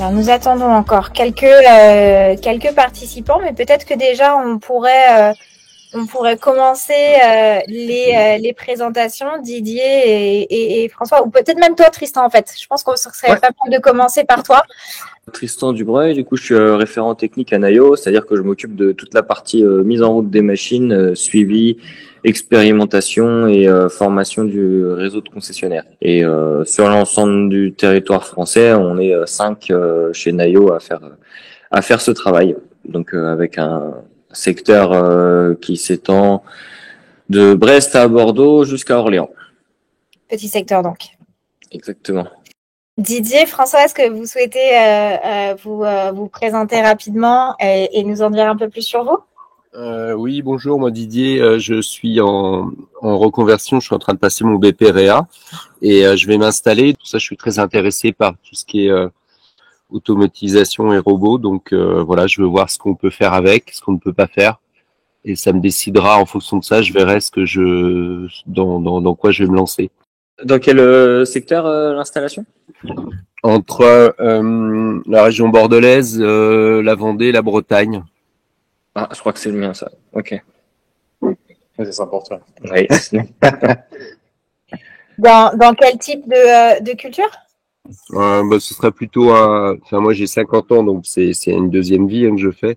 Alors, nous attendons encore quelques participants, mais peut-être que déjà on pourrait commencer les présentations, Didier et François, ou peut-être même toi, Tristan, en fait. Je pense que ce serait pas mal de commencer par toi. Tristan Dubreuil, du coup, je suis référent technique à Naio, c'est-à-dire que je m'occupe de toute la partie mise en route des machines, suivi, expérimentation et formation du réseau de concessionnaires. Et sur l'ensemble du territoire français, on est 5 chez Naio à faire ce travail. Donc avec un secteur qui s'étend de Brest à Bordeaux jusqu'à Orléans. Petit secteur donc. Exactement. Didier, François, est-ce que vous souhaitez vous présenter rapidement et nous en dire un peu plus sur vous? Oui, bonjour, moi Didier, je suis en reconversion, je suis en train de passer mon BPREA et je vais m'installer. Tout ça, je suis très intéressé par tout ce qui est automatisation et robots, donc voilà, je veux voir ce qu'on peut faire avec, ce qu'on ne peut pas faire, et ça me décidera en fonction de ça, je verrai dans quoi je vais me lancer. Dans quel secteur l'installation? Entre la région bordelaise, la Vendée, la Bretagne. Ah, je crois que c'est le mien, ça. Ok. C'est sympa pour toi. Oui. Dans quel type de culture? Ce serait plutôt moi j'ai 50 ans, donc c'est une deuxième vie que je fais.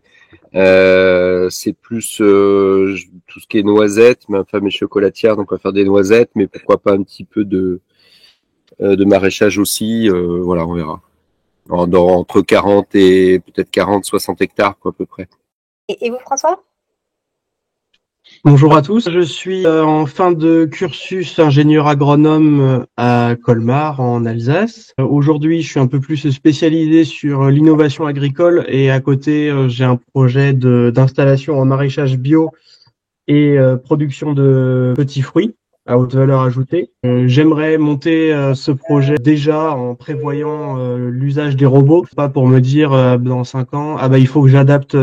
C'est plus tout ce qui est noisettes. Ma femme est chocolatière, donc on va faire des noisettes, mais pourquoi pas un petit peu de maraîchage aussi. Voilà, on verra. Entre 40 et peut-être 40-60 hectares, quoi, à peu près. Et vous, François? Bonjour à tous, je suis en fin de cursus ingénieur agronome à Colmar en Alsace. Aujourd'hui, je suis un peu plus spécialisé sur l'innovation agricole et à côté, j'ai un projet d'installation en maraîchage bio et production de petits fruits à haute valeur ajoutée. J'aimerais monter ce projet déjà en prévoyant l'usage des robots, pas pour me dire dans 5 ans, il faut que j'adapte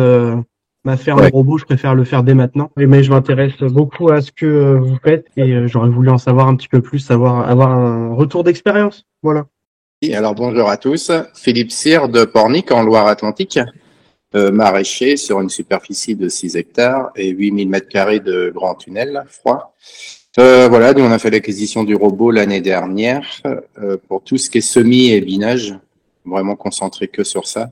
ma ferme robot, je préfère le faire dès maintenant. Mais je m'intéresse beaucoup à ce que vous faites et j'aurais voulu en savoir un petit peu plus, avoir un retour d'expérience. Voilà. Alors bonjour à tous, Philippe Cyr de Pornic en Loire-Atlantique, maraîcher sur une superficie de 6 hectares et 8000 m² de grands tunnels froids. Voilà, nous on a fait l'acquisition du robot l'année dernière pour tout ce qui est semis et binage, vraiment concentré que sur ça.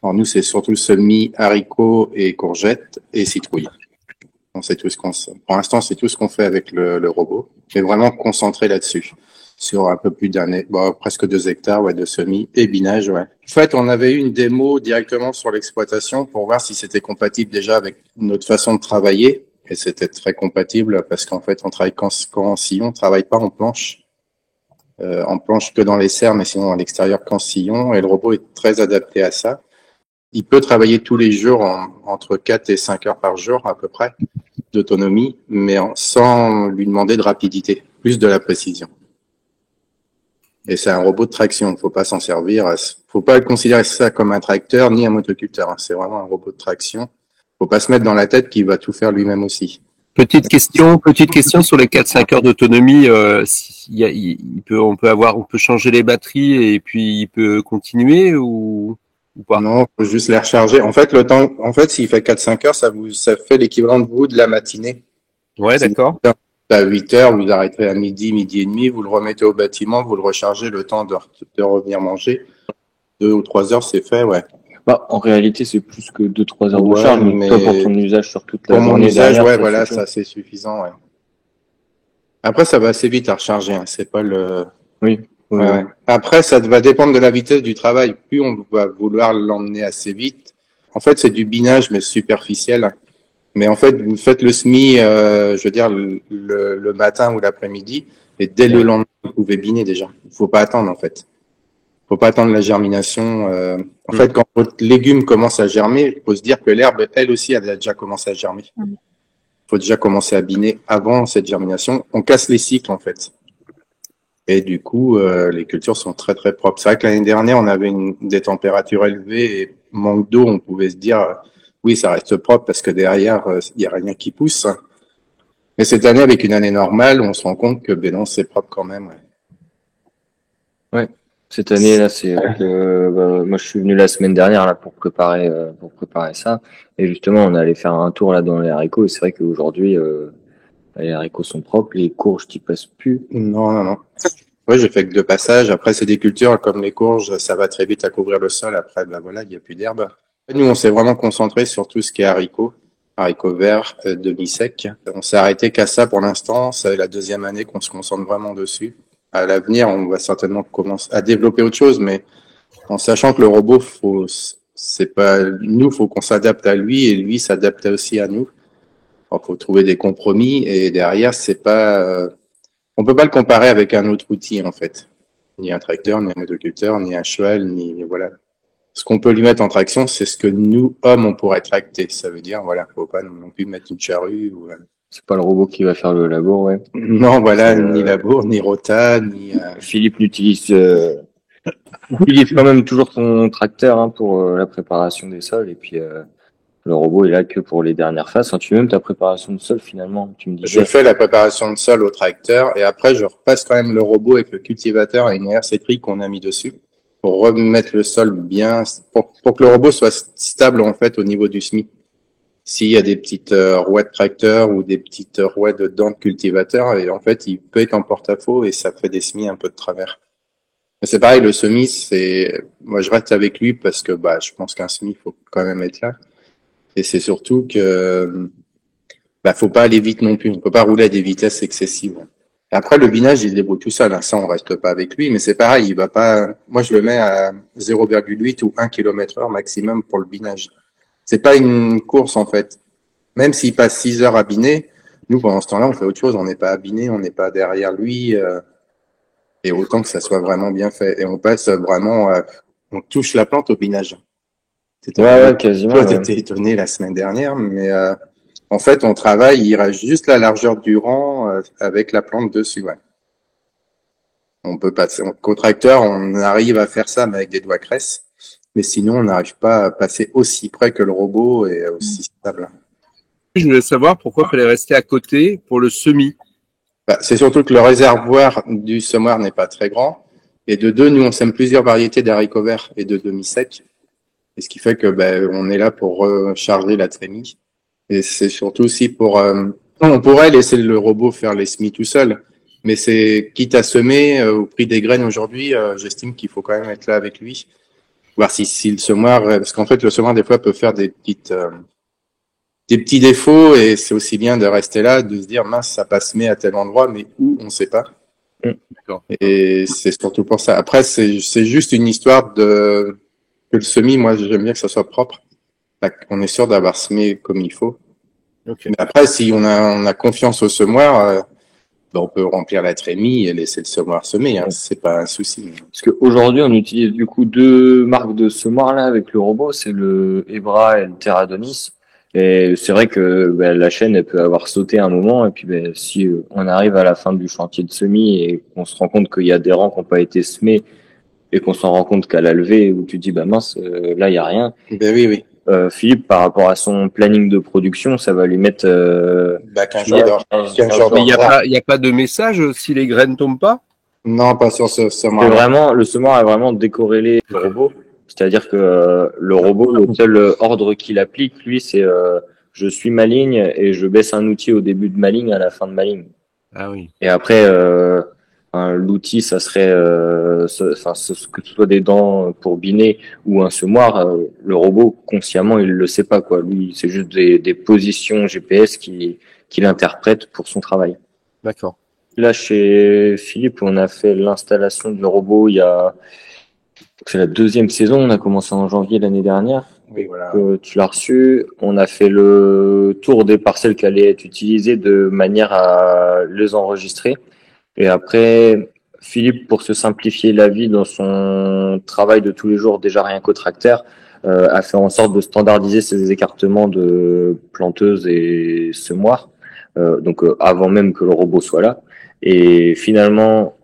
Alors nous, c'est surtout semis, haricots et courgettes et citrouilles. Donc, c'est tout pour l'instant, c'est tout ce qu'on fait avec le robot, mais vraiment concentré là-dessus, sur un peu plus presque 2 hectares de semis et binage. Ouais. En fait, on avait eu une démo directement sur l'exploitation pour voir si c'était compatible déjà avec notre façon de travailler, et c'était très compatible parce qu'en fait, on travaille qu'en sillon, on travaille pas en planche. En planche que dans les serres, mais sinon à l'extérieur qu'en sillon, et le robot est très adapté à ça. Il peut travailler tous les jours entre 4 et 5 heures par jour à peu près d'autonomie, mais sans lui demander de rapidité, plus de la précision. Et c'est un robot de traction, faut pas s'en servir, faut pas considérer ça comme un tracteur ni un motoculteur, c'est vraiment un robot de traction. Faut pas se mettre dans la tête qu'il va tout faire lui-même aussi. Petite question sur les 4-5 heures d'autonomie, on peut changer les batteries et puis il peut continuer ou pas? Non, faut juste les recharger. En fait, s'il fait 4-5 heures, ça fait l'équivalent de vous de la matinée. Ouais, d'accord. À 8 heures, vous arrêterez à midi et demi, vous le remettez au bâtiment, vous le rechargez le temps de revenir manger. 2 ou 3 heures, c'est fait, ouais. En réalité, c'est plus que 2-3 heures de charge, mais toi, pour ton usage sur toute la journée. Pour mon usage, ça c'est suffisant, ouais. Après, ça va assez vite à recharger, hein. C'est pas le... Oui. Ouais. Après, ça va dépendre de la vitesse du travail. Plus on va vouloir l'emmener assez vite. En fait, c'est du binage, mais superficiel. Mais en fait, vous faites le semis, je veux dire, le matin ou l'après-midi, et dès le lendemain, vous pouvez biner déjà. Il faut pas attendre, en fait. Faut pas attendre la germination. En fait, quand votre légume commence à germer, il faut se dire que l'herbe, elle aussi, elle a déjà commencé à germer. Il faut déjà commencer à biner avant cette germination. On casse les cycles, en fait. Et du coup, les cultures sont très très propres. C'est vrai que l'année dernière, on avait des températures élevées et manque d'eau. On pouvait se dire, oui, ça reste propre parce que derrière, il n'y a rien qui pousse. Mais cette année, avec une année normale, on se rend compte que non, c'est propre quand même. Ouais. Cette année là, c'est vrai que moi je suis venu la semaine dernière là pour préparer ça, et justement on allait faire un tour là dans les haricots, et c'est vrai qu'aujourd'hui les haricots sont propres, les courges t'y passent plus. Non. Ouais, j'ai fait que 2 passages. Après, c'est des cultures comme les courges, ça va très vite à couvrir le sol. Après, bah voilà, il n'y a plus d'herbe. Nous, on s'est vraiment concentré sur tout ce qui est haricots verts, demi-secs. On s'est arrêté qu'à ça pour l'instant. C'est la 2e année qu'on se concentre vraiment dessus. À l'avenir, on va certainement commencer à développer autre chose, mais en sachant que le robot, c'est pas nous, faut qu'on s'adapte à lui et lui s'adapte aussi à nous. Alors, faut trouver des compromis, et derrière, c'est pas, on peut pas le comparer avec un autre outil, en fait. Ni un tracteur, ni un motoculteur, ni un cheval, ni, voilà. Ce qu'on peut lui mettre en traction, c'est ce que nous, hommes, on pourrait tracter. Ça veut dire, voilà, faut pas non plus mettre une charrue ou, C'est pas le robot qui va faire le labour, ouais. non, voilà, ni labour, ni rota, ni, Philippe utilise quand même toujours son tracteur hein, pour la préparation des sols, et puis le robot est là que pour les dernières phases. Enfin, tu fais même ta préparation de sol finalement, tu me disais. Je fais la préparation de sol au tracteur et après je repasse quand même le robot avec le cultivateur et une RC qu'on a mis dessus pour remettre le sol bien, pour que le robot soit stable en fait au niveau du semis. S'il y a des petites rouettes de tracteur ou des petites rouettes de dents de cultivateur, et en fait il peut être en porte-à-faux et ça fait des semis un peu de travers. Mais c'est pareil, le semis, moi je reste avec lui parce que je pense qu'un semis faut quand même être là. Et c'est surtout que faut pas aller vite non plus. On peut pas rouler à des vitesses excessives. Après, le binage, il se débrouille tout seul. Ça, on reste pas avec lui, mais c'est pareil. Il va pas. Moi, je le mets à 0,8 ou 1 km/h maximum pour le binage. C'est pas une course en fait. Même s'il passe 6 heures à biner, nous pendant ce temps-là, on fait autre chose. On n'est pas à biner, on n'est pas derrière lui. Et autant que ça soit vraiment bien fait. Et on passe vraiment, on touche la plante au binage. Ouais, quasiment. Toi, t'étais étonné la semaine dernière, mais en fait, on travaille, il reste juste la largeur du rang avec la plante dessus. Ouais. On peut passer, qu'au tracteur, on arrive à faire ça, mais avec des doigts cresses. Mais sinon, on n'arrive pas à passer aussi près que le robot et aussi stable. Je voulais savoir pourquoi il fallait rester à côté pour le semis. C'est surtout que le réservoir du semoir n'est pas très grand. Et de deux, nous, on sème plusieurs variétés d'haricots verts et de demi-secs. Et ce qui fait que on est là pour recharger la trémie. Et c'est surtout aussi pour... on pourrait laisser le robot faire les semis tout seul, mais c'est quitte à semer au prix des graines aujourd'hui, j'estime qu'il faut quand même être là avec lui, voir si le semoir... Parce qu'en fait, le semoir, des fois, peut faire des petits défauts, et c'est aussi bien de rester là, de se dire, mince, ça passe semer à tel endroit, mais où, on ne sait pas. D'accord. Et c'est surtout pour ça. Après, c'est juste une histoire que le semis, moi, j'aime bien que ça soit propre. On est sûr d'avoir semé comme il faut. Okay. Mais après, si on a confiance au semoir, on peut remplir la trémie et laisser le semoir semer. Hein, c'est pas un souci. Parce qu'aujourd'hui, on utilise du coup 2 marques de semoirs là avec le robot, c'est le Ebra et le Terradonis. Et c'est vrai que la chaîne elle peut avoir sauté un moment, et puis si on arrive à la fin du chantier de semis et qu'on se rend compte qu'il y a des rangs qui n'ont pas été semés, et qu'on s'en rend compte qu'à la levée où tu dis mince, là il y a rien. Oui. Philippe, par rapport à son planning de production, ça va lui mettre 15 jours. Mais il y a pas de message si les graines tombent pas? Non, pas sur ce semoir. Vraiment, le semoir est vraiment décorrélé du robot. C'est-à-dire que le robot, le seul ordre qu'il applique, lui, c'est je suis ma ligne et je baisse un outil au début de ma ligne, à la fin de ma ligne. Ah oui. Et après, l'outil, ça serait, que ce soit des dents pour biner ou un semoir, le robot, consciemment, il le sait pas, quoi. Lui, c'est juste des positions GPS qu'il interprète pour son travail. D'accord. Là, chez Philippe, on a fait l'installation du robot c'est la 2e saison. On a commencé en janvier l'année dernière. Oui, voilà. Tu l'as reçu. On a fait le tour des parcelles qui allaient être utilisées de manière à les enregistrer. Et après, Philippe, pour se simplifier la vie dans son travail de tous les jours, déjà rien qu'au tracteur, a fait en sorte de standardiser ses écartements de planteuses et semoirs, avant même que le robot soit là. Et finalement,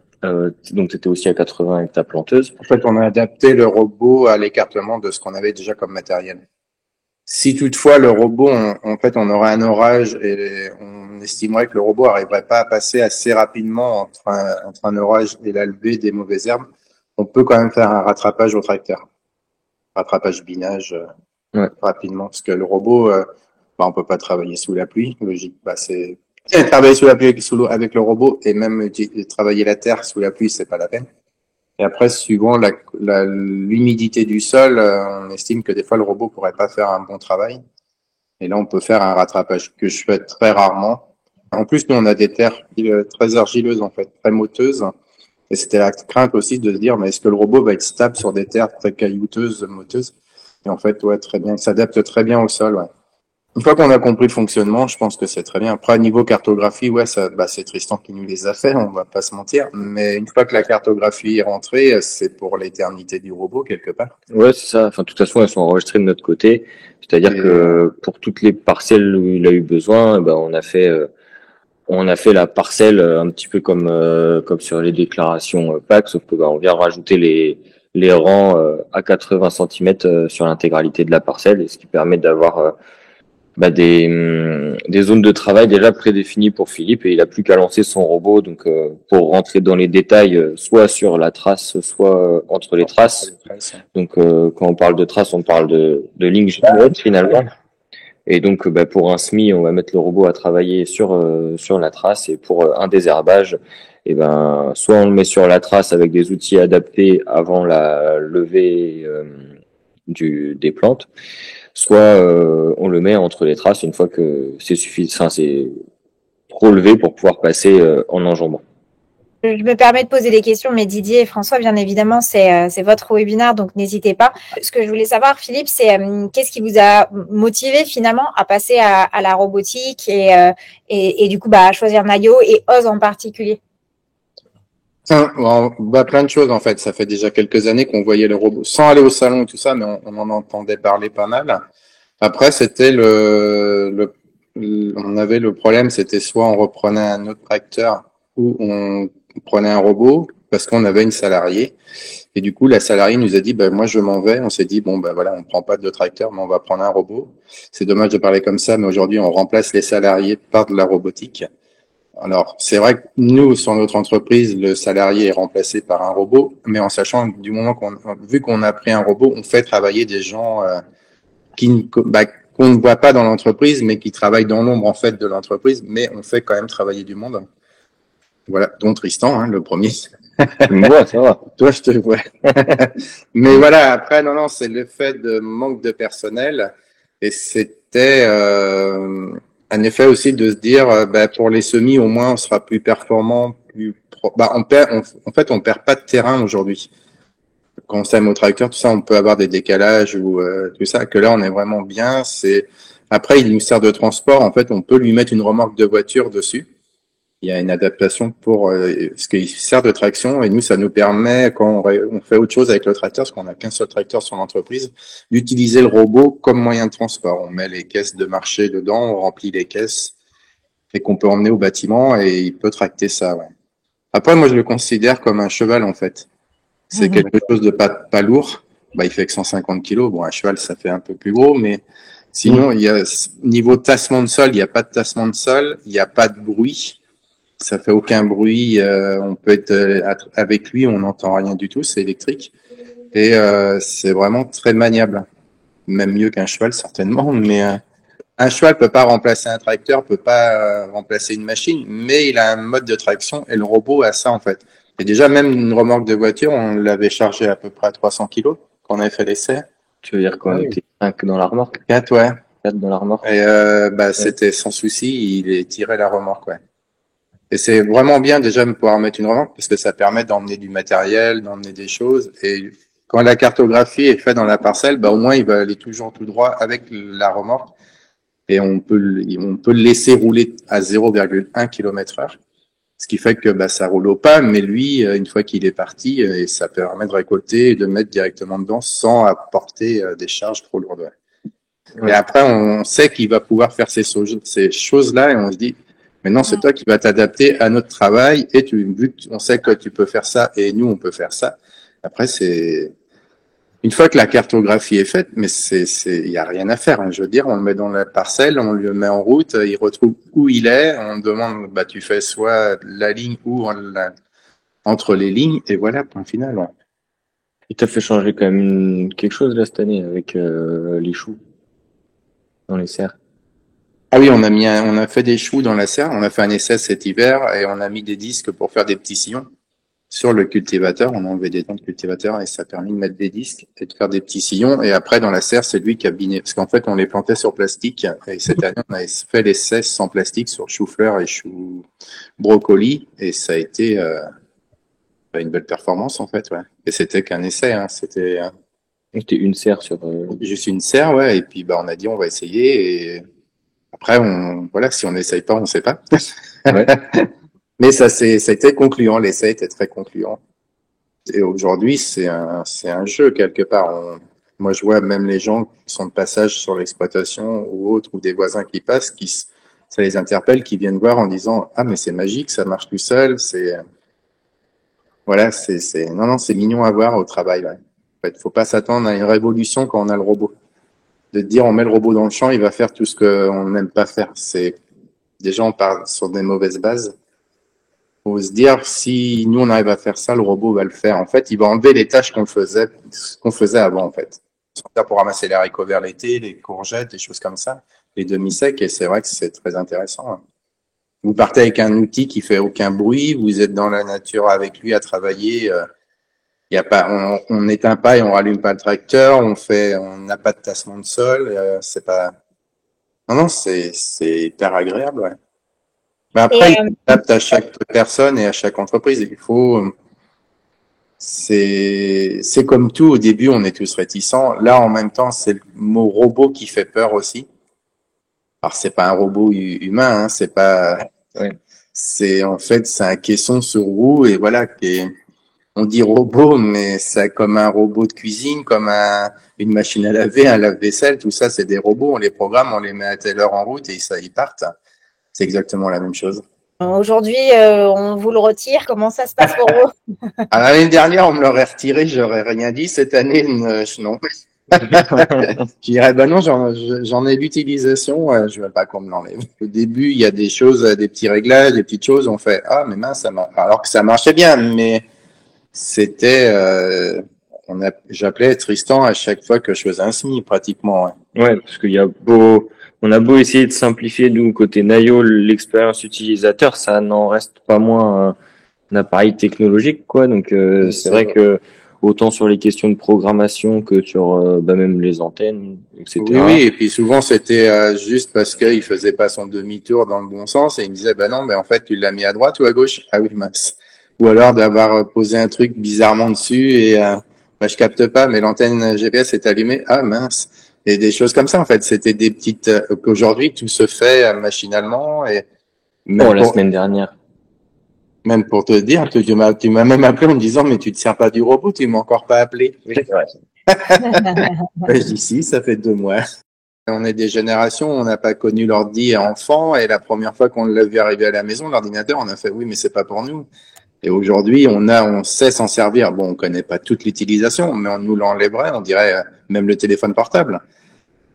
donc tu étais aussi à 80 avec ta planteuse. En fait, on a adapté le robot à l'écartement de ce qu'on avait déjà comme matériel. Si toutefois le robot, on aurait un orage et on estimerait que le robot n'arriverait pas à passer assez rapidement entre un orage et la levée des mauvaises herbes, on peut quand même faire un rattrapage au tracteur. Rattrapage binage rapidement. Parce que le robot, on peut pas travailler sous la pluie. Logique, c'est travailler sous la pluie avec l'eau avec le robot et même travailler la terre sous la pluie, c'est pas la peine. Et après, suivant l'humidité du sol, on estime que des fois le robot pourrait pas faire un bon travail. Et là, on peut faire un rattrapage que je fais très rarement. En plus, nous, on a des terres très argileuses, en fait, très motteuses. Et c'était la crainte aussi de se dire, mais est-ce que le robot va être stable sur des terres très caillouteuses, motteuses? Et en fait, ouais, très bien. Il s'adapte très bien au sol, ouais. Une fois qu'on a compris le fonctionnement, je pense que c'est très bien. Après, niveau cartographie, ouais, c'est Tristan qui nous les a fait, on va pas se mentir. Mais une fois que la cartographie est rentrée, c'est pour l'éternité du robot, quelque part. Ouais, c'est ça. Enfin, de toute façon, elles sont enregistrées de notre côté. C'est-à-dire que pour toutes les parcelles où il a eu besoin, on a fait la parcelle un petit peu comme sur les déclarations PAC, sauf que on vient rajouter les rangs à 80 cm sur l'intégralité de la parcelle, et ce qui permet d'avoir des zones de travail déjà prédéfinies pour Philippe, et il a plus qu'à lancer son robot donc pour rentrer dans les détails, soit sur la trace, soit entre les traces. Donc quand on parle de trace, on parle de ligne générale finalement. Et donc pour un SMI, on va mettre le robot à travailler sur la trace, et pour un désherbage, soit on le met sur la trace avec des outils adaptés avant la levée des plantes, soit on le met entre les traces une fois que c'est suffisant, c'est trop levé pour pouvoir passer en enjambant. Je me permets de poser des questions, mais Didier et François, bien évidemment, c'est votre webinaire, donc n'hésitez pas. Ce que je voulais savoir, Philippe, c'est qu'est-ce qui vous a motivé finalement à passer à la robotique et du coup à choisir Nayo et Oz en particulier? Plein de choses en fait. Ça fait déjà quelques années qu'on voyait le robot, sans aller au salon et tout ça, mais on en entendait parler pas mal. Après, c'était on avait le problème, c'était soit on reprenait un autre tracteur ou on prenait un robot parce qu'on avait une salariée. Et du coup, la salariée nous a dit, moi je m'en vais. On s'est dit, voilà, on prend pas de tracteur, mais on va prendre un robot. C'est dommage de parler comme ça, mais aujourd'hui, on remplace les salariés par de la robotique. Alors, c'est vrai que nous, sur notre entreprise, le salarié est remplacé par un robot, mais en sachant que du moment vu qu'on a pris un robot, on fait travailler des gens qu'on ne voit pas dans l'entreprise, mais qui travaillent dans l'ombre en fait de l'entreprise, mais on fait quand même travailler du monde. Voilà, dont Tristan, le premier. Moi, ça va. Toi, je te vois. Mais voilà, après, non, c'est le fait de manque de personnel, et c'était un effet aussi de se dire, pour les semis, au moins, on sera plus performant, on perd pas de terrain aujourd'hui. Quand on sème au tracteur, tout ça, on peut avoir des décalages ou tout ça, que là, on est vraiment bien. Après, il nous sert de transport. En fait, on peut lui mettre une remorque de voiture dessus. Il y a une adaptation pour ce qu'il sert de traction, et nous, ça nous permet, quand on fait autre chose avec le tracteur, parce qu'on n'a qu'un seul tracteur sur l'entreprise, d'utiliser le robot comme moyen de transport. On met les caisses de marché dedans, on remplit les caisses, et qu'on peut emmener au bâtiment, et il peut tracter ça. Ouais. Après, moi, je le considère comme un cheval, en fait. C'est quelque chose de pas lourd. Il fait que 150 kilos. Bon, un cheval, ça fait un peu plus gros, mais sinon, il y a niveau tassement de sol, il n'y a pas de tassement de sol, il n'y a pas de bruit. Ça fait aucun bruit. On peut être avec lui, on n'entend rien du tout. C'est électrique et c'est vraiment très maniable. Même mieux qu'un cheval certainement. Mais un cheval peut pas remplacer un tracteur, peut pas remplacer une machine, mais il a un mode de traction et le robot a ça en fait. Et déjà même une remorque de voiture, on l'avait chargée à peu près à 300 kilos quand on avait fait l'essai. Tu veux dire qu'on était 5 dans la remorque? 4, ouais. 4 dans la remorque. Et c'était sans souci, il tirait la remorque, ouais. Et c'est vraiment bien déjà de pouvoir mettre une remorque parce que ça permet d'emmener du matériel, d'emmener des choses. Et quand la cartographie est faite dans la parcelle, au moins il va aller toujours tout droit avec la remorque. Et on peut le laisser rouler à 0,1 km/h. Ce qui fait que ça roule au pas, mais lui, une fois qu'il est parti, et ça permet de récolter et de mettre directement dedans sans apporter des charges trop lourdes. Ouais. Et après, on sait qu'il va pouvoir faire ces choses-là et on se dit, maintenant, c'est toi qui vas t'adapter à notre travail et vu qu'on sait que tu peux faire ça et nous, on peut faire ça. Après, une fois que la cartographie est faite, mais il y a rien à faire. Hein. Je veux dire, on le met dans la parcelle, on le met en route, il retrouve où il est, on demande, tu fais soit la ligne ou entre les lignes et voilà, point final. Ouais. Il t'a fait changer quand même quelque chose là cette année avec les choux dans les serres. Ah oui, on a fait des choux dans la serre. On a fait un essai cet hiver et on a mis des disques pour faire des petits sillons sur le cultivateur. On a enlevé des dents de cultivateur et ça a permis de mettre des disques et de faire des petits sillons. Et après, dans la serre, c'est lui qui a biné. Parce qu'en fait, on les plantait sur plastique. Et cette année, on a fait l'essai sans plastique sur chou-fleur et chou brocoli. Et ça a été une belle performance, en fait, ouais. Et c'était qu'un essai, hein. C'était C'était une serre sur. juste une serre, ouais. Et puis, on a dit, on va essayer. Et après, voilà, si on n'essaye pas, on sait pas. Ouais. Mais ça a été concluant. L'essai était très concluant. Et aujourd'hui, c'est un jeu quelque part. Moi, je vois même les gens qui sont de passage sur l'exploitation ou autres, ou des voisins qui passent, ça les interpelle, qui viennent voir en disant, ah, mais c'est magique, ça marche tout seul. Voilà, non, c'est mignon à voir au travail, ouais. En fait, faut pas s'attendre à une révolution quand on a le robot. De dire, on met le robot dans le champ, il va faire tout ce qu'on n'aime pas faire. Déjà, on part sur des mauvaises bases. Faut se dire, si nous on arrive à faire ça, le robot va le faire. En fait, il va enlever les tâches qu'on faisait avant, en fait. On pour ramasser les haricots verts l'été, les courgettes, des choses comme ça, les demi-secs, et c'est vrai que c'est très intéressant, hein. Vous partez avec un outil qui fait aucun bruit, vous êtes dans la nature avec lui à travailler, y a pas, on n'éteint pas et on rallume pas le tracteur, on n'a pas de tassement de sol, c'est pas, non, c'est hyper agréable, ouais. Mais après, il s'adapte à chaque personne et à chaque entreprise. C'est comme tout. Au début, on est tous réticents. Là, en même temps, c'est le mot robot qui fait peur aussi. Alors, c'est pas un robot humain, hein, c'est pas, Ouais. c'est un caisson sur roue et voilà, on dit robot, mais c'est comme un robot de cuisine, comme une machine à laver, un lave-vaisselle, tout ça, c'est des robots. On les programme, on les met à telle heure en route et ils partent. C'est exactement la même chose. Aujourd'hui, on vous le retire. Comment ça se passe pour vous? L'année dernière, on me l'aurait retiré, j'aurais rien dit. Cette année, non. Je dirais, non, j'en ai l'utilisation, je veux pas qu'on me l'enlève. Au début, il y a des choses, des petits réglages, des petites choses, on fait, ah, mais mince, alors que ça marchait bien, mais c'était, j'appelais Tristan à chaque fois que je faisais un SMI, pratiquement. Ouais, parce on a beau essayer de simplifier, nous, côté Nayo, l'expérience utilisateur, ça n'en reste pas moins un appareil technologique, quoi. Donc, c'est vrai que autant sur les questions de programmation que sur même les antennes, etc. Oui, et puis souvent c'était juste parce qu'il faisait pas son demi-tour dans le bon sens et il me disait, non, mais en fait, tu l'as mis à droite ou à gauche? Ah oui, mince. Ou alors d'avoir posé un truc bizarrement dessus et je capte pas, mais l'antenne GPS est allumée. Ah mince. Et des choses comme ça, en fait. C'était des petites... qu'aujourd'hui, tout se fait machinalement. Et la semaine dernière. Même pour te dire, tu m'as même appelé en me disant, mais tu te sers pas du robot, tu m'as encore pas appelé. Oui, c'est vrai. Je dis si, ça fait 2 mois. On est des générations, on n'a pas connu l'ordi enfant, et la première fois qu'on l'a vu arriver à la maison, l'ordinateur, on a fait oui, mais c'est pas pour nous. Et aujourd'hui, on sait s'en servir. Bon, on connaît pas toute l'utilisation, mais on nous l'enlèverait, on dirait, même le téléphone portable.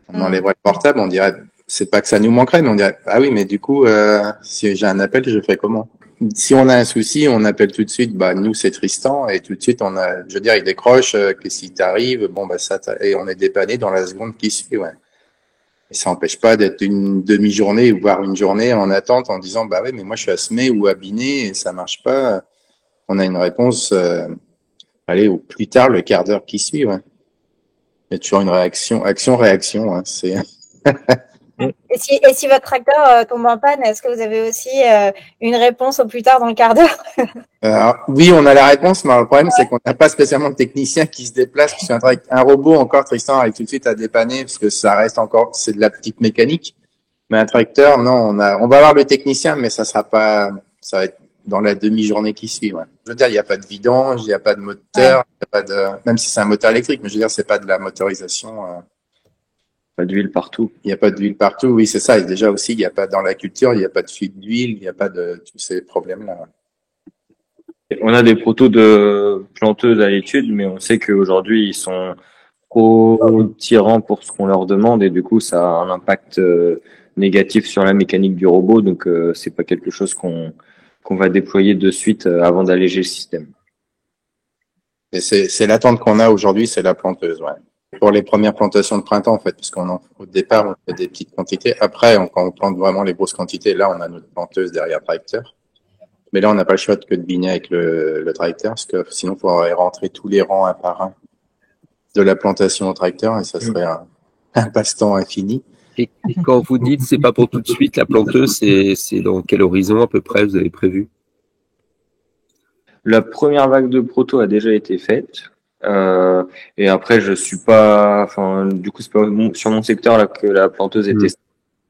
On enlèverait le portable, on dirait, c'est pas que ça nous manquerait, mais on dirait, ah oui, mais du coup, si j'ai un appel, je fais comment? Si on a un souci, on appelle tout de suite, nous, c'est Tristan, et tout de suite, il décroche, que si t'arrives, et on est dépanné dans la seconde qui suit, ouais. Et ça n'empêche pas d'être une demi-journée, voire une journée en attente en disant, oui, mais moi, je suis asthmé ou abiné, et ça marche pas. On a une réponse, au plus tard, le quart d'heure qui suit, ouais. Il y a toujours une action-réaction, hein, c'est... Et si votre tracteur tombe en panne, est-ce que vous avez aussi une réponse au plus tard dans le quart d'heure? Oui, on a la réponse, mais le problème, c'est qu'on n'a pas spécialement de technicien qui se déplace, parce qu'un robot, encore, Tristan arrive tout de suite à dépanner, parce que ça reste encore, c'est de la petite mécanique. Mais un tracteur, non, on va avoir le technicien, mais ça va être dans la demi-journée qui suit, ouais. Je veux dire, il n'y a pas de vidange, il n'y a pas de moteur, même si c'est un moteur électrique, mais je veux dire, c'est pas de la motorisation, Pas d'huile partout. Il n'y a pas d'huile partout, oui, c'est ça. Et déjà aussi, il n'y a pas dans la culture, il n'y a pas de fuite d'huile, il n'y a pas de tous ces problèmes-là. On a des protos de planteuses à l'étude, mais on sait qu'aujourd'hui, ils sont trop tyrans pour ce qu'on leur demande et du coup, ça a un impact négatif sur la mécanique du robot. Donc, c'est pas quelque chose qu'on va déployer de suite avant d'alléger le système. Et c'est l'attente qu'on a aujourd'hui, c'est la planteuse, ouais. Pour les premières plantations de printemps, en fait, parce au départ, on fait des petites quantités. Après, quand on plante vraiment les grosses quantités, là, on a notre planteuse derrière le tracteur. Mais là, on n'a pas le choix que de biner avec le tracteur, parce que sinon, il faudrait rentrer tous les rangs un par un de la plantation au tracteur, et ça serait un passe-temps infini. Et quand vous dites c'est pas pour tout de suite, la planteuse, c'est dans quel horizon à peu près vous avez prévu? La première vague de proto a déjà été faite. Et après, je suis pas, enfin, du coup, c'est pas sur mon secteur là que la planteuse est testée.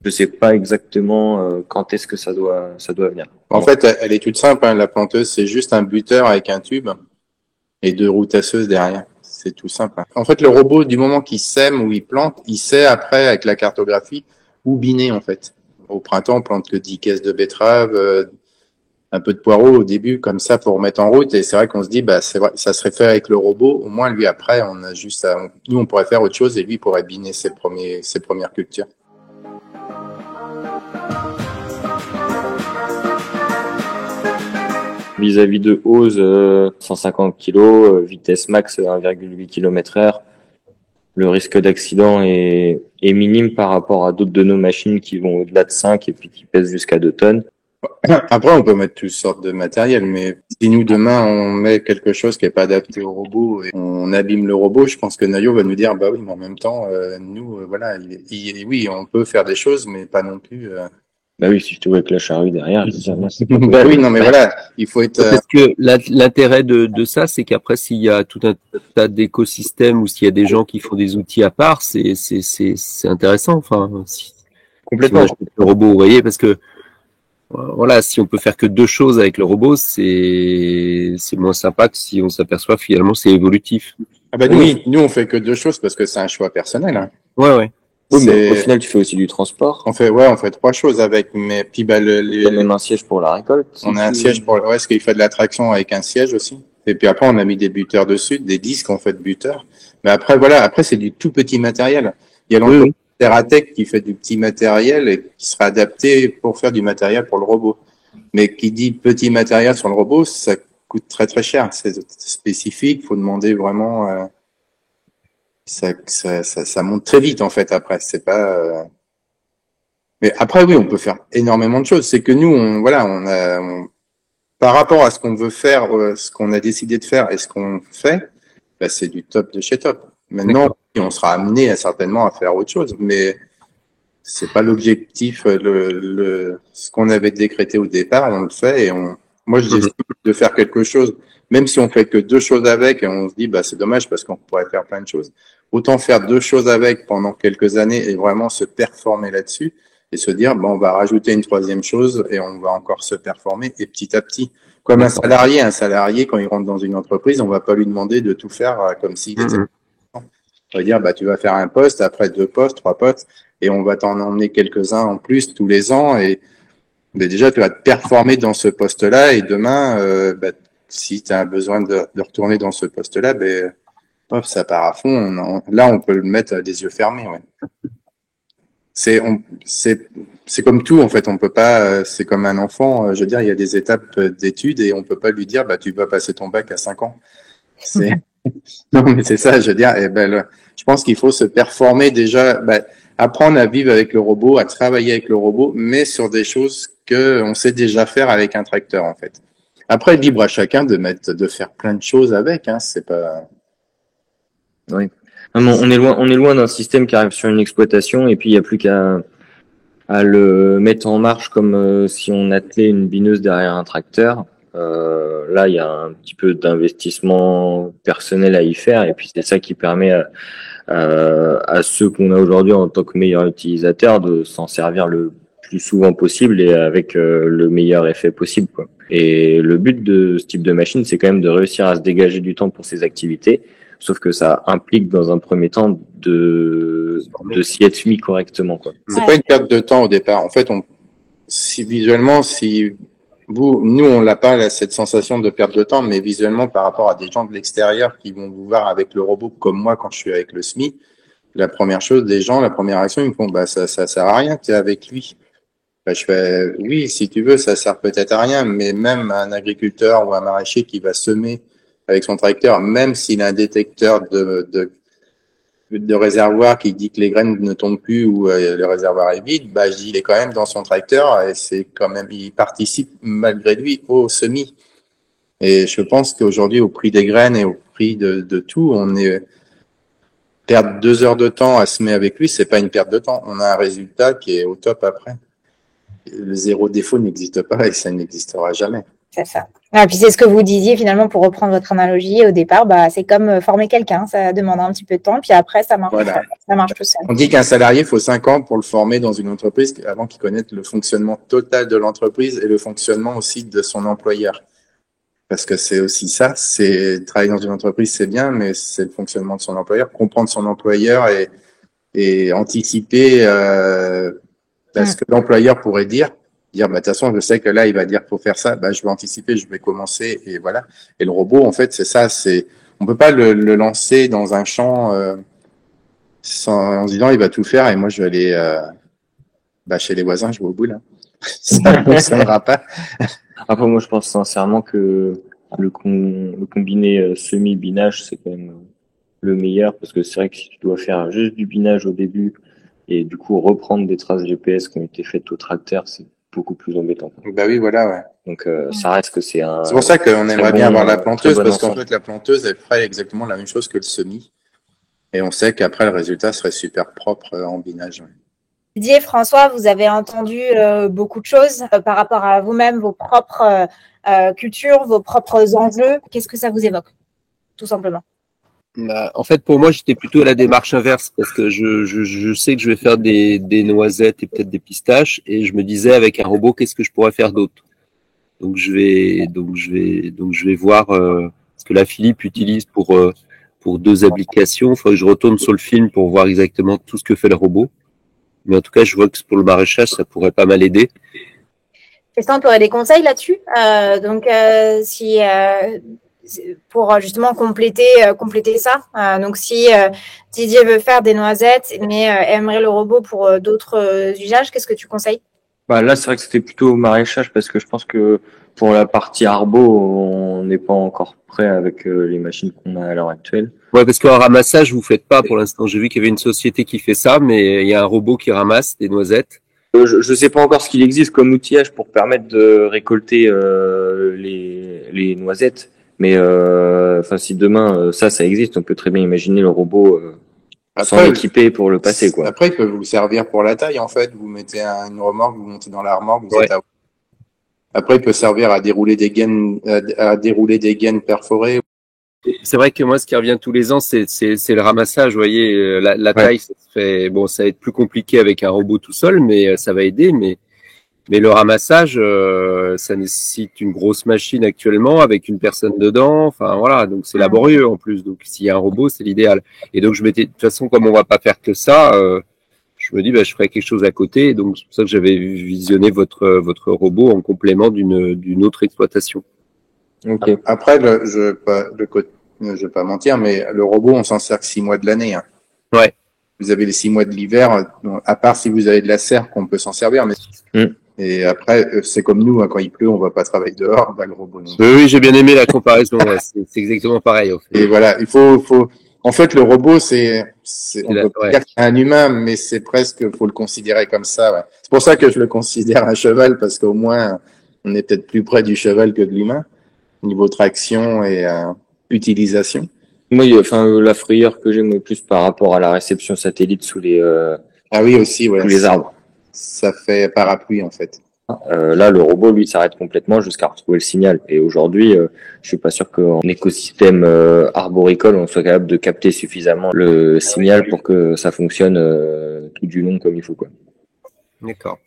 Je sais pas exactement quand est-ce que ça doit venir. En fait, elle est toute simple, hein, la planteuse, c'est juste un buteur avec un tube et 2 roues tasseuses derrière. C'est tout simple. Hein. En fait, le robot, du moment qu'il sème ou il plante, il sait après, avec la cartographie, où biner, en fait. Au printemps, on plante que 10 caisses de betteraves, un peu de poireaux au début, comme ça, pour mettre en route. Et c'est vrai qu'on se dit, bah, c'est vrai, ça serait fait avec le robot. Au moins, lui, après, on a juste nous, on pourrait faire autre chose et lui pourrait biner ses premières cultures. Vis-à-vis de hausse, 150 kg, vitesse max 1,8 km/h. Le risque d'accident est minime par rapport à d'autres de nos machines qui vont au-delà de 5 et puis qui pèsent jusqu'à 2 tonnes. Après, on peut mettre toutes sortes de matériel, mais si nous, demain, on met quelque chose qui n'est pas adapté au robot et on abîme le robot, je pense que Nayo va nous dire, bah oui, mais en même temps, nous, voilà, oui, on peut faire des choses, mais pas non plus... Bah oui, si je te vois avec la charrue derrière, bah oui, non, mais voilà, il faut être... Parce que l'intérêt de ça, c'est qu'après, s'il y a tout un tas d'écosystèmes ou s'il y a des gens qui font des outils à part, c'est intéressant. Enfin, complètement. Si on achète le robot, vous voyez, parce que voilà, si on peut faire que 2 choses avec le robot, c'est moins sympa que si on s'aperçoit finalement c'est évolutif. Ah bah nous, on fait que 2 choses parce que c'est un choix personnel. Hein. Ouais. Oui, mais au final, tu fais aussi du transport. On fait 3 choses avec, mais puis bah il y a même un siège pour la récolte. On a un siège pour, parce qu'il fait de la traction avec un siège aussi. Et puis après, on a mis des buteurs dessus, des disques en fait de buteurs. Mais après, voilà, après c'est du tout petit matériel. Il y a l'entreprise Terratech qui fait du petit matériel et qui sera adapté pour faire du matériel pour le robot. Mais qui dit petit matériel sur le robot, ça coûte très très cher. C'est spécifique, faut demander vraiment. Ça monte très vite en fait après. C'est pas. Mais après oui, on peut faire énormément de choses. C'est que nous, par rapport à ce qu'on veut faire, ce qu'on a décidé de faire et ce qu'on fait, bah, c'est du top de chez top. Maintenant, on sera amené certainement à faire autre chose, mais c'est pas l'objectif. Ce qu'on avait décrété au départ, on le fait et moi je décide de faire quelque chose, même si on fait que 2 choses avec et on se dit bah c'est dommage parce qu'on pourrait faire plein de choses. Autant faire 2 choses avec pendant quelques années et vraiment se performer là-dessus et se dire bon on va rajouter une 3e chose et on va encore se performer et petit à petit. Comme un salarié quand il rentre dans une entreprise, on va pas lui demander de tout faire comme s'il était. On va dire bah tu vas faire un poste, après 2 postes, 3 postes et on va t'en emmener quelques-uns en plus tous les ans et bah, déjà tu vas te performer dans ce poste-là et demain si tu as besoin de retourner dans ce poste-là, hop, ça part à fond. Là, on peut le mettre les yeux fermés. Ouais. C'est comme tout en fait. On peut pas. C'est comme un enfant. Je veux dire, il y a des étapes d'études et on peut pas lui dire, bah tu vas passer ton bac à 5 ans. Non, mais c'est ça. Je veux dire, je pense qu'il faut se performer déjà. Apprendre à vivre avec le robot, à travailler avec le robot, mais sur des choses que on sait déjà faire avec un tracteur en fait. Après, libre à chacun de faire plein de choses avec. Hein, c'est pas. Oui. On est loin d'un système qui arrive sur une exploitation et puis il n'y a plus qu'à le mettre en marche comme si on attelait une bineuse derrière un tracteur. Là, il y a un petit peu d'investissement personnel à y faire et puis c'est ça qui permet à ceux qu'on a aujourd'hui en tant que meilleurs utilisateurs de s'en servir le plus souvent possible et avec le meilleur effet possible, quoi. Et le but de ce type de machine, c'est quand même de réussir à se dégager du temps pour ses activités. Sauf que ça implique dans un premier temps de s'y être mis correctement, quoi. C'est pas une perte de temps au départ. En fait, nous, on l'a pas cette sensation de perte de temps, mais visuellement par rapport à des gens de l'extérieur qui vont vous voir avec le robot, comme moi quand je suis avec le SMI, la première action, ils me font ça sert à rien, tu es avec lui. Je fais oui, si tu veux, ça sert peut-être à rien, mais même un agriculteur ou un maraîcher qui va semer avec son tracteur, même s'il a un détecteur de réservoir qui dit que les graines ne tombent plus ou le réservoir est vide, bah, je dis, il est quand même dans son tracteur et c'est quand même, il participe malgré lui au semis. Et je pense qu'aujourd'hui, au prix des graines et au prix de tout, on est, perdre 2 heures de temps à semer avec lui, c'est pas une perte de temps. On a un résultat qui est au top après. Le zéro défaut n'existe pas et ça n'existera jamais. C'est ça. Ah, puis c'est ce que vous disiez finalement pour reprendre votre analogie au départ, bah c'est comme former quelqu'un, ça demande un petit peu de temps, puis après ça marche, Voilà. ça marche tout seul. On dit qu'un salarié, il faut 5 ans pour le former dans une entreprise avant qu'il connaisse le fonctionnement total de l'entreprise et le fonctionnement aussi de son employeur. Parce que c'est aussi ça, c'est travailler dans une entreprise, c'est bien, mais c'est le fonctionnement de son employeur, comprendre son employeur et anticiper ce que l'employeur pourrait dire bah de toute façon je sais que là il va dire faut faire ça, bah je vais anticiper, je vais commencer et voilà. Et le robot en fait c'est ça, c'est on peut pas le lancer dans un champ en se disant il va tout faire et moi je vais aller chez les voisins jouer au boule. Ça ne fonctionnera pas. Après moi je pense sincèrement que le combiné semi-binage c'est quand même le meilleur, parce que c'est vrai que si tu dois faire juste du binage au début et du coup reprendre des traces GPS qui ont été faites au tracteur, c'est beaucoup plus embêtant. Bah oui, voilà, ouais. Donc ça reste que c'est un. C'est pour ça qu'on aimerait bien avoir la planteuse, parce qu'en ensemble. fait la planteuse elle ferait exactement la même chose que le semis, et on sait qu'après le résultat serait super propre en binage. Ouais. Didier, François, vous avez entendu beaucoup de choses par rapport à vous-même, vos propres cultures, vos propres enjeux. Qu'est-ce que ça vous évoque, tout simplement? Bah, en fait, pour moi, j'étais plutôt à la démarche inverse, parce que je sais que je vais faire des noisettes et peut-être des pistaches, et je me disais avec un robot, qu'est-ce que je pourrais faire d'autre? Donc je vais voir ce que la Philippe utilise pour 2 applications. Il faudrait que je retourne sur le film pour voir exactement tout ce que fait le robot. Mais en tout cas, je vois que pour le maraîchage, ça pourrait pas mal aider. Christian, tu aurais des conseils là-dessus? Si pour justement compléter ça. Donc si Didier veut faire des noisettes, mais aimerait le robot pour d'autres usages, qu'est-ce que tu conseilles? Bah là, c'est vrai que c'était plutôt maraîchage, parce que je pense que pour la partie arbo, on n'est pas encore prêt avec les machines qu'on a à l'heure actuelle. Ouais, parce qu'en ramassage, vous faites pas pour l'instant. J'ai vu qu'il y avait une société qui fait ça, mais il y a un robot qui ramasse des noisettes. Je sais pas encore ce qu'il existe comme outillage pour permettre de récolter les noisettes, mais si demain ça existe, on peut très bien imaginer le robot s'en équiper pour le passer, quoi. Après, il peut vous servir pour la taille, en fait. Vous mettez une remorque, vous montez dans la remorque, vous êtes à... Après, il peut servir à dérouler des gaines, perforées. C'est vrai que moi, ce qui revient tous les ans, c'est le ramassage. Vous voyez, la taille, ça se fait, bon, ça va être plus compliqué avec un robot tout seul, mais ça va aider. Mais le ramassage, ça nécessite une grosse machine actuellement avec une personne dedans. Enfin voilà, donc c'est laborieux en plus. Donc s'il y a un robot, c'est l'idéal. Et donc de toute façon, comme on va pas faire que ça, je me dis je ferai quelque chose à côté. Et donc c'est pour ça que j'avais visionné votre robot en complément d'une autre exploitation. Okay. Après, je vais pas mentir, mais le robot, on s'en sert que 6 mois de l'année. Hein. Ouais. Vous avez les 6 mois de l'hiver, à part si vous avez de la serre qu'on peut s'en servir, mais et après, c'est comme nous, hein, quand il pleut, on va pas travailler dehors, le robot. Non. Oui, j'ai bien aimé la comparaison. C'est exactement pareil. En fait. Et voilà, il faut. En fait, le robot, on peut pas dire qu'il y a un humain, mais c'est presque, faut le considérer comme ça. Ouais. C'est pour ça que je le considère un cheval, parce qu'au moins, on est peut-être plus près du cheval que de l'humain, niveau traction et utilisation. Moi, la frayeur que j'ai plus par rapport à la réception satellite sous les aussi, ouais, sous les arbres. Ça fait parapluie en fait. Là, le robot, lui, s'arrête complètement jusqu'à retrouver le signal. Et aujourd'hui, je suis pas sûr qu'en écosystème arboricole, on soit capable de capter suffisamment le signal pour que ça fonctionne tout du long comme il faut, quoi. D'accord.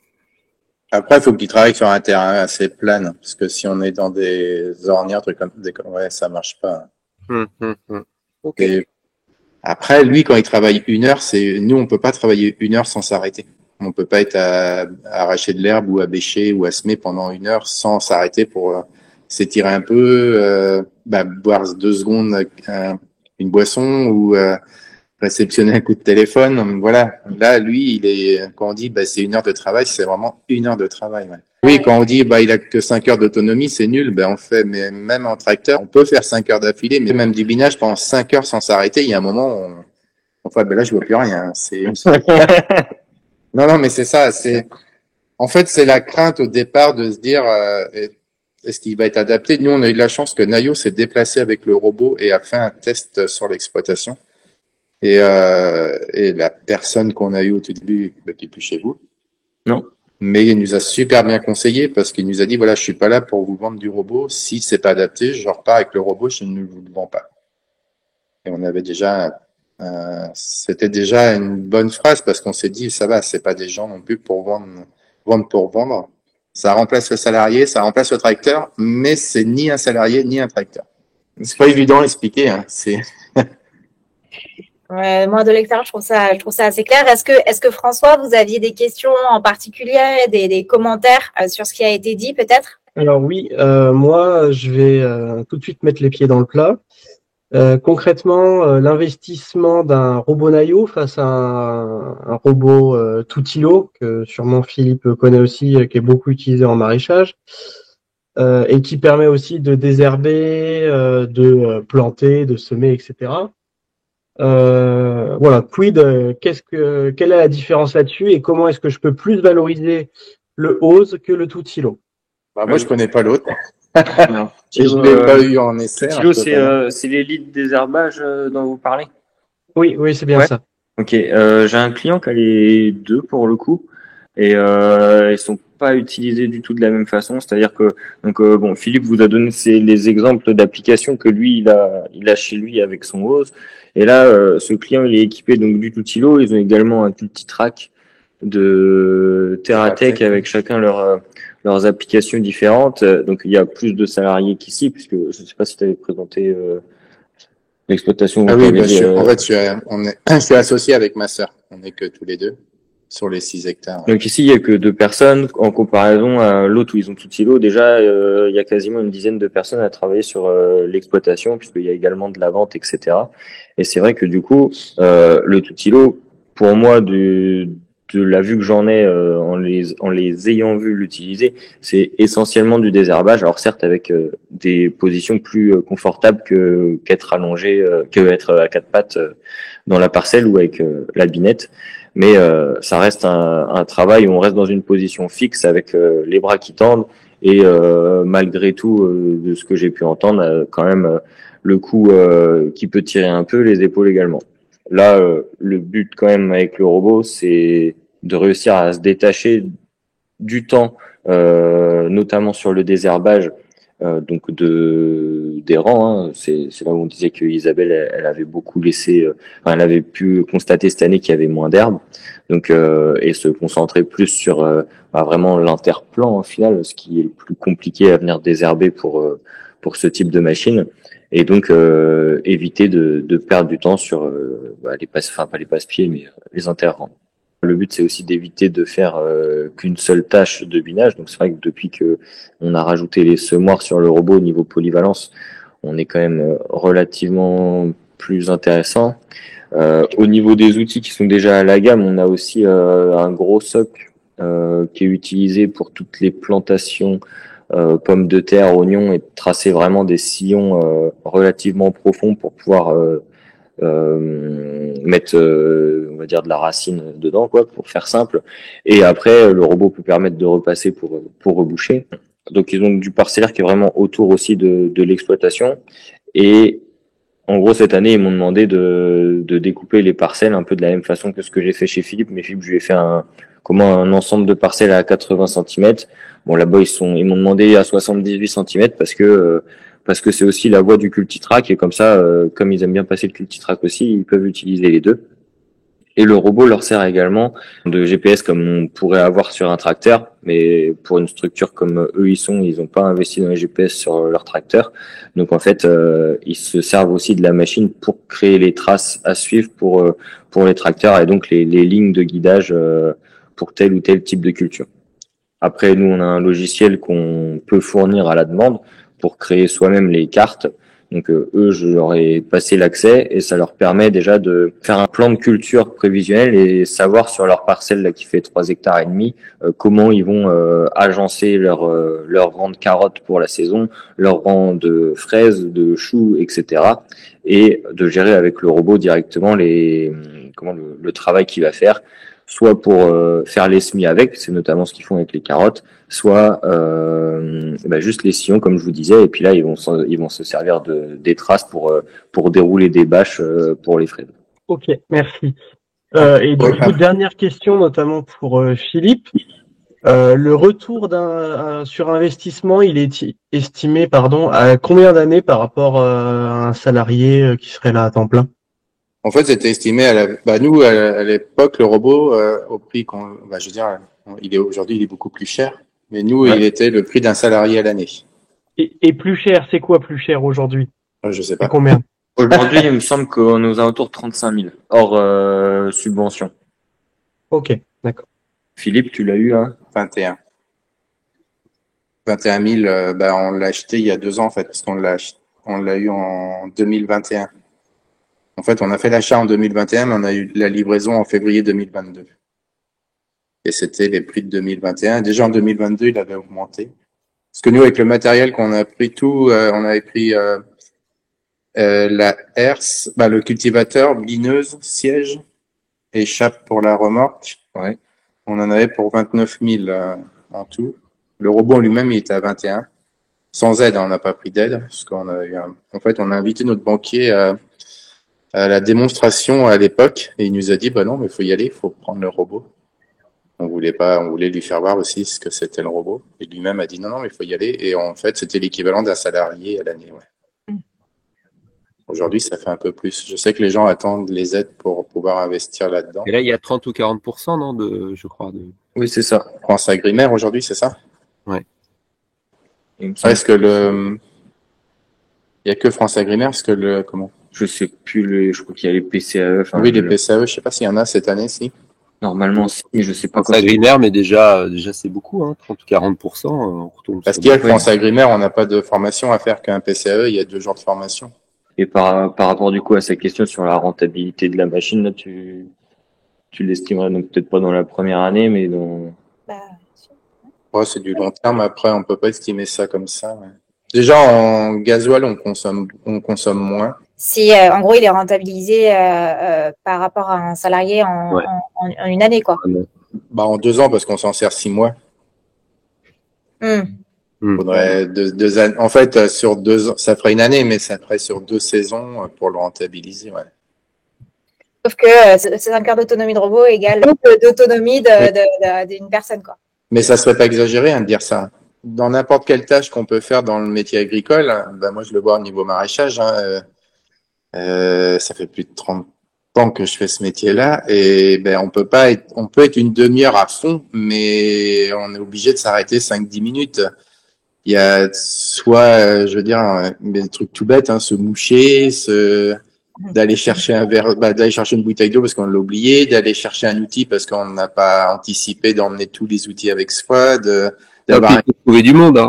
Après, il faut qu'il travaille sur un terrain assez plane, parce que si on est dans des ornières, trucs comme ça, ça marche pas. Okay. Et après, lui, quand il travaille 1 heure, nous, on peut pas travailler 1 heure sans s'arrêter. On peut pas être à arracher de l'herbe ou à bêcher ou à semer pendant 1 heure sans s'arrêter pour s'étirer un peu, boire 2 secondes une boisson ou réceptionner un coup de téléphone. Voilà. Là, lui, quand on dit, c'est 1 heure de travail, c'est vraiment 1 heure de travail. Ouais. Oui, quand on dit, il a que 5 heures d'autonomie, c'est nul. On fait, mais même en tracteur, on peut faire 5 heures d'affilée, mais même du binage pendant 5 heures sans s'arrêter, il y a un moment, là, je vois plus rien. Non, mais c'est ça. En fait, c'est la crainte au départ de se dire, est-ce qu'il va être adapté? Nous, on a eu de la chance que Nayo s'est déplacé avec le robot et a fait un test sur l'exploitation. Et la personne qu'on a eue au tout début, qui est plus chez vous. Non. Mais il nous a super bien conseillé parce qu'il nous a dit, voilà, je suis pas là pour vous vendre du robot. Si c'est pas adapté, je repars avec le robot, je ne vous le vends pas. Et on avait déjà, c'était déjà une bonne phrase parce qu'on s'est dit, ça va, c'est pas des gens non plus pour vendre pour vendre. Ça remplace le salarié, ça remplace le tracteur, mais c'est ni un salarié ni un tracteur. C'est pas évident à expliquer, hein. Moi, de l'extérieur, je trouve ça assez clair. Est-ce que François, vous aviez des questions en particulier, des commentaires sur ce qui a été dit, peut-être? Alors oui, moi, je vais tout de suite mettre les pieds dans le plat. Concrètement, l'investissement d'un robot Nayo face à un robot Tutilo, que sûrement Philippe connaît aussi, qui est beaucoup utilisé en maraîchage, et qui permet aussi de désherber, de planter, de semer, etc. Voilà, quelle est la différence là-dessus et comment est-ce que je peux plus valoriser le Ose que le Tutilo? Moi, je connais pas l'autre. Non. Je l'ai pas eu en essai. Tutilo, c'est l'élite désherbage dont vous parlez? Oui, c'est bien ça. Ok, j'ai un client qui a les deux pour le coup, et ils sont pas utilisés du tout de la même façon. C'est-à-dire que Philippe vous a donné les exemples d'applications que lui il a chez lui avec son Ose. Et là, ce client il est équipé donc du Tutilo. Ils ont également un Tultitrack de TerraTech avec chacun leurs applications différentes. Donc il y a plus de salariés qu'ici, puisque je ne sais pas si tu avais présenté l'exploitation. Ah oui, je suis associé avec ma sœur. On n'est que tous les deux sur les 6 hectares. Donc ici, il y a que 2 personnes en comparaison à l'autre où ils ont tout silo. Déjà, il y a quasiment une dizaine de personnes à travailler sur l'exploitation, puisqu'il y a également de la vente, etc. Et c'est vrai que du coup, le tout silo, pour moi, de la vue que j'en ai en les ayant vus l'utiliser, c'est essentiellement du désherbage. Alors certes, avec des positions plus confortables qu'être allongé, qu'être à 4 pattes dans la parcelle ou avec la binette. Mais ça reste un travail où on reste dans une position fixe avec les bras qui tendent et malgré tout, de ce que j'ai pu entendre, quand même le cou qui peut tirer un peu, les épaules également. Là, le but quand même avec le robot, c'est de réussir à se détacher du temps, notamment sur le désherbage, donc des rangs. C'est là où on disait que Isabelle, elle avait beaucoup laissé, elle avait pu constater cette année qu'il y avait moins d'herbe, donc et se concentrer plus sur vraiment l'interplan au final, ce qui est le plus compliqué à venir désherber pour ce type de machine. Et donc éviter de perdre du temps sur pas les passe-pieds, mais les interrangs. Le but, c'est aussi d'éviter de faire qu'une seule tâche de binage. Donc, c'est vrai que depuis que on a rajouté les semoirs sur le robot au niveau polyvalence, on est quand même relativement plus intéressant. Au niveau des outils qui sont déjà à la gamme, on a aussi un gros soc qui est utilisé pour toutes les plantations pommes de terre, oignons, et tracer vraiment des sillons relativement profonds pour pouvoir mettre on va dire de la racine dedans, quoi, pour faire simple. Et après le robot peut permettre de repasser pour reboucher. Donc ils ont du parcellaire qui est vraiment autour aussi de l'exploitation. Et en gros, cette année, ils m'ont demandé de découper les parcelles un peu de la même façon que ce que j'ai fait chez Philippe. Mais Philippe, je lui ai fait un ensemble de parcelles à 80 cm. Bon, là-bas, ils m'ont demandé à 78 cm parce que c'est aussi la voie du Cultitrack, et comme ça, comme ils aiment bien passer le Cultitrack aussi, ils peuvent utiliser les deux. Et le robot leur sert également de GPS comme on pourrait avoir sur un tracteur, mais pour une structure comme eux ils n'ont pas investi dans les GPS sur leur tracteur. Donc en fait, ils se servent aussi de la machine pour créer les traces à suivre pour les tracteurs, et donc les lignes de guidage pour tel ou tel type de culture. Après, nous, on a un logiciel qu'on peut fournir à la demande pour créer soi-même les cartes, Donc eux, je leur ai passé l'accès et ça leur permet déjà de faire un plan de culture prévisionnel et savoir sur leur parcelle là qui fait 3 hectares et demi comment ils vont agencer leur rang de carottes pour la saison, leur rang de fraises, de choux, etc. Et de gérer avec le robot directement le travail qu'il va faire, soit pour faire les semis avec, c'est notamment ce qu'ils font avec les carottes, soit juste les sillons comme je vous disais, et puis là ils vont se servir des traces pour dérouler des bâches pour les fraises. Ok, merci. Et du coup, dernière question notamment pour Philippe. Le retour sur investissement, il est estimé à combien d'années par rapport à un salarié qui serait là à temps plein? En fait, c'était estimé nous à l'époque le robot au prix aujourd'hui il est beaucoup plus cher, mais nous il était le prix d'un salarié à l'année. Et plus cher, c'est quoi plus cher aujourd'hui? Je sais pas. Combien? Aujourd'hui, il me semble qu'on est aux alentours de 35 000 hors subvention. Ok, d'accord. Philippe, tu l'as eu hein? 21 000. On l'a acheté il y a 2 ans en fait, parce qu'on l'a eu en 2021. En fait, on a fait l'achat en 2021, mais on a eu la livraison en février 2022. Et c'était les prix de 2021. Déjà en 2022, il avait augmenté. Parce que nous, avec le matériel qu'on a pris on avait pris la herse, le cultivateur, bineuse, siège et chape pour la remorque. Ouais. On en avait pour 29 000 en tout. Le robot en lui-même, il était à 21. Sans aide, on n'a pas pris d'aide, parce qu'on a on a invité notre banquier à la démonstration à l'époque, et il nous a dit, non, mais il faut y aller, il faut prendre le robot. On voulait lui faire voir aussi ce que c'était le robot. Et lui-même a dit, non, mais il faut y aller. Et en fait, c'était l'équivalent d'un salarié à l'année, ouais. Aujourd'hui, ça fait un peu plus. Je sais que les gens attendent les aides pour pouvoir investir là-dedans. Et là, il y a 30 ou 40%, non, je crois. Oui, c'est ça. France Agrimaire aujourd'hui, c'est ça? Ouais. Est-ce que il y a que France Agrimaire, comment? Je sais plus je crois qu'il y a les PCAE. Oui, les PCAE, je sais pas s'il y en a cette année, si. Normalement, si, mais je sais pas. France Agrimaire, mais déjà, c'est beaucoup, 30 ou 40%. On retourne. Parce qu'il y a France Agrimaire, on n'a pas de formation à faire qu'un PCAE, il y a 2 jours de formation. Et par rapport du coup à sa question sur la rentabilité de la machine, là, tu l'estimerais donc peut-être pas dans la première année, mais dans. C'est du long terme. Après, on peut pas estimer ça comme ça. Ouais. Déjà, en gasoil, on consomme moins. Si, en gros, il est rentabilisé par rapport à un salarié en une année, quoi. En 2 ans, parce qu'on s'en sert 6 mois. Faudrait 2 années. En fait, sur 2 ans, ça ferait une année, mais ça ferait sur 2 saisons pour le rentabiliser, ouais. Sauf que c'est 5 heures d'autonomie de robot égale d'autonomie d'une personne, quoi. Mais ça serait pas exagéré de dire ça. Dans n'importe quelle tâche qu'on peut faire dans le métier agricole, moi je le vois au niveau maraîchage, ça fait plus de 30 ans que je fais ce métier-là, et on peut être une demi-heure à fond, mais on est obligé de s'arrêter 5-10 minutes. Il y a soit, des trucs tout bêtes, se moucher, d'aller chercher un verre, d'aller chercher une bouteille d'eau parce qu'on l'a oublié, d'aller chercher un outil parce qu'on n'a pas anticipé d'emmener tous les outils avec soi, d'avoir trouver du monde,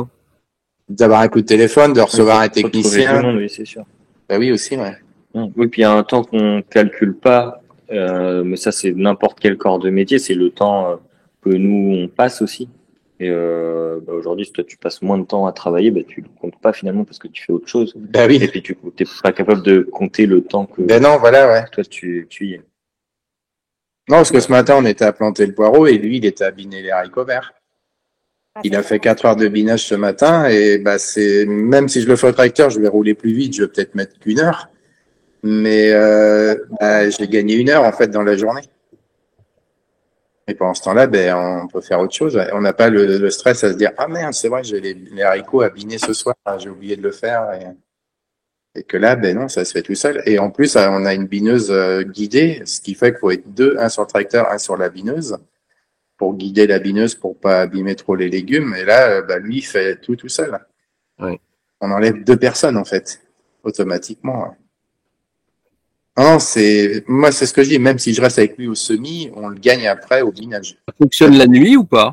d'avoir un coup de téléphone, de recevoir un technicien. Monde, oui, c'est sûr. Oui, aussi, ouais. Oui, puis il y a un temps qu'on calcule pas, mais ça c'est n'importe quel corps de métier, c'est le temps que nous on passe aussi. Et aujourd'hui, si toi tu passes moins de temps à travailler, tu le comptes pas finalement parce que tu fais autre chose. Oui. Et puis tu n'es pas capable de compter le temps que non, voilà, ouais. Toi tu y es. Non, parce que ce matin on était à planter le poireau et lui il était à biner les haricots verts. Il a fait 4 heures de binage ce matin et même si je le fais au tracteur, je vais rouler plus vite, je vais peut-être mettre qu'1 heure. Mais j'ai gagné 1 heure en fait dans la journée. Et pendant ce temps-là, on peut faire autre chose. On n'a pas le stress à se dire ah merde, c'est vrai, j'ai les haricots à biner ce soir, j'ai oublié de le faire. Et que là, non, ça se fait tout seul. Et en plus, on a une bineuse guidée, ce qui fait qu'il faut être 2, un sur le tracteur, un sur la bineuse, pour guider la bineuse pour pas abîmer trop les légumes. Et là, lui, il fait tout seul. Ouais. On enlève 2 personnes en fait, automatiquement. Ouais. Non, moi, c'est ce que je dis. Même si je reste avec lui au semis, on le gagne après au binage. Ça fonctionne la nuit ou pas?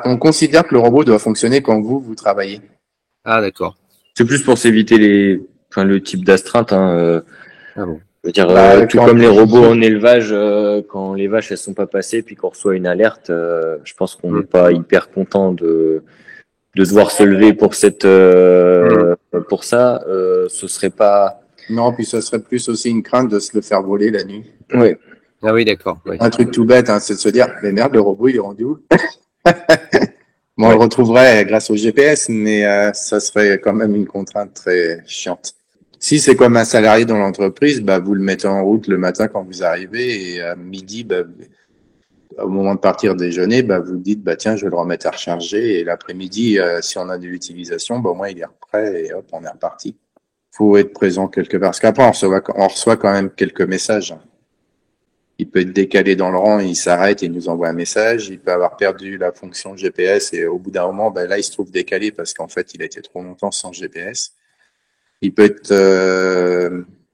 On considère que le robot doit fonctionner quand vous travaillez. Ah, d'accord. C'est plus pour s'éviter le type d'astreinte. Ah bon. Je veux dire, Bah, tout quand- comme les robots en élevage, quand les vaches elles sont pas passées, puis qu'on reçoit une alerte, je pense qu'on n'est pas hyper content de devoir se lever pour pour ça. Ce serait pas. Non, puis ça serait plus aussi une crainte de se le faire voler la nuit. Ouais. Ah oui, d'accord. Oui. Un truc tout bête, c'est de se dire, mais merde, le robot, il est rendu où? Bon, on le retrouverait grâce au GPS, mais ça serait quand même une contrainte très chiante. Si c'est comme un salarié dans l'entreprise, bah, vous le mettez en route le matin quand vous arrivez et à midi, bah, au moment de partir déjeuner, bah, vous dites, bah, tiens, je vais le remettre à recharger et l'après-midi, si on a de l'utilisation, bah, au moins il est prêt et hop, on est reparti. Faut être présent quelque part. Parce qu'après, on reçoit quand même quelques messages. Il peut être décalé dans le rang, il s'arrête et il nous envoie un message. Il peut avoir perdu la fonction GPS et au bout d'un moment, ben là, il se trouve décalé parce qu'en fait, il a été trop longtemps sans GPS. Il peut être,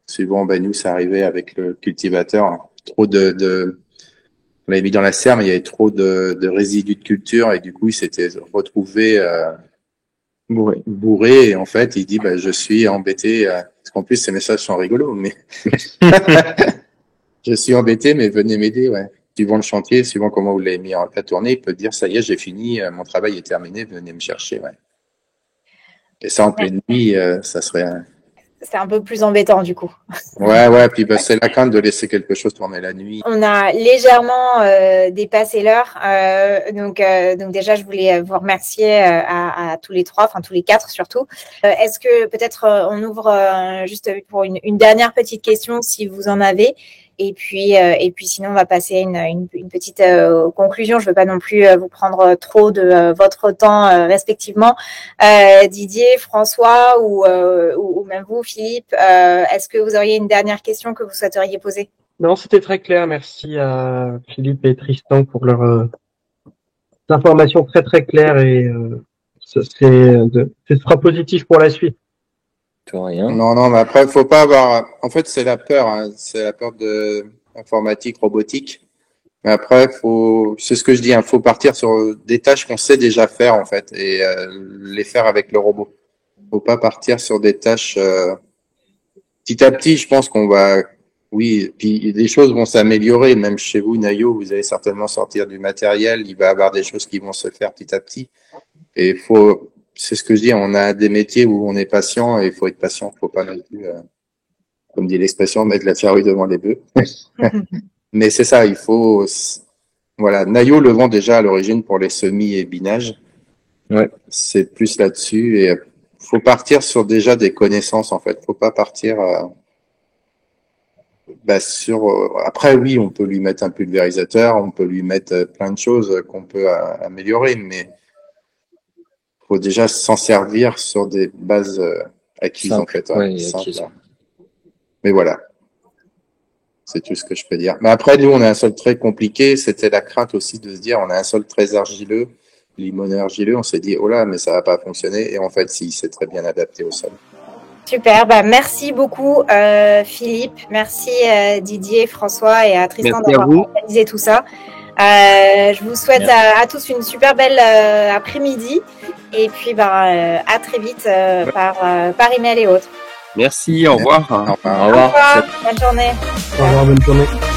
suivant, ben nous, c'est arrivé avec le cultivateur, trop on l'avait mis dans la serre, mais il y avait trop de résidus de culture et du coup, il s'était retrouvé bourré et en fait, il dit, ben je suis embêté, parce qu'en plus, ces messages sont rigolos, mais je suis embêté, mais venez m'aider, ouais. Suivant le chantier, suivant comment vous l'avez mis en la tournée, il peut dire, ça y est, j'ai fini, mon travail est terminé, venez me chercher, ouais. Et ça, en pleine nuit, ça serait... C'est un peu plus embêtant du coup. Ouais, puis bah, c'est la crainte de laisser quelque chose tourner la nuit. On a légèrement dépassé l'heure, donc déjà je voulais vous remercier à tous les trois, enfin tous les quatre surtout. Est-ce que peut-être on ouvre juste pour une dernière petite question si vous en avez, et puis sinon on va passer à une petite conclusion. Je veux pas non plus vous prendre trop de votre temps respectivement. Didier, François ou même vous, Philippe, est-ce que vous auriez une dernière question que vous souhaiteriez poser? Non, c'était très clair. Merci à Philippe et Tristan pour leurs informations très très claires et ce sera positif pour la suite. Rien. Non, mais après, faut pas avoir. En fait, c'est la peur, hein. C'est la peur de informatique, robotique. Mais après, c'est ce que je dis, hein, faut partir sur des tâches qu'on sait déjà faire en fait et les faire avec le robot. Faut pas partir sur des tâches. Petit à petit, je pense qu'on va. Oui, puis les choses vont s'améliorer. Même chez vous, Nayo, vous allez certainement sortir du matériel. Il va y avoir des choses qui vont se faire petit à petit. Et c'est ce que je dis, on a des métiers où on est patient et il faut être patient. Faut pas non plus, comme dit l'expression, mettre la charrue devant les bœufs. Mais c'est ça, il faut. Voilà, Nayo le vend déjà à l'origine pour les semis et binages. Ouais. C'est plus là-dessus et faut partir sur déjà des connaissances en fait. Faut pas partir. Après oui, on peut lui mettre un pulvérisateur, on peut lui mettre plein de choses qu'on peut améliorer, mais faut déjà s'en servir sur des bases acquises Simple. en fait. Ouais, simple. acquises. Mais voilà, c'est tout ce que je peux dire. Mais après, nous, on a un sol très compliqué. C'était la crainte aussi de se dire, on a un sol très argileux, limoneux argileux. On s'est dit, oh là, mais ça va pas fonctionner. Et en fait, si, c'est très bien adapté au sol. Super, merci beaucoup Philippe, merci Didier, François et à Tristan d'avoir organisé tout ça. Je vous souhaite à tous une super belle après-midi et puis à très vite par email et autres. Merci, au revoir. Au revoir. Au revoir. Bonne journée. Au revoir, bonne journée.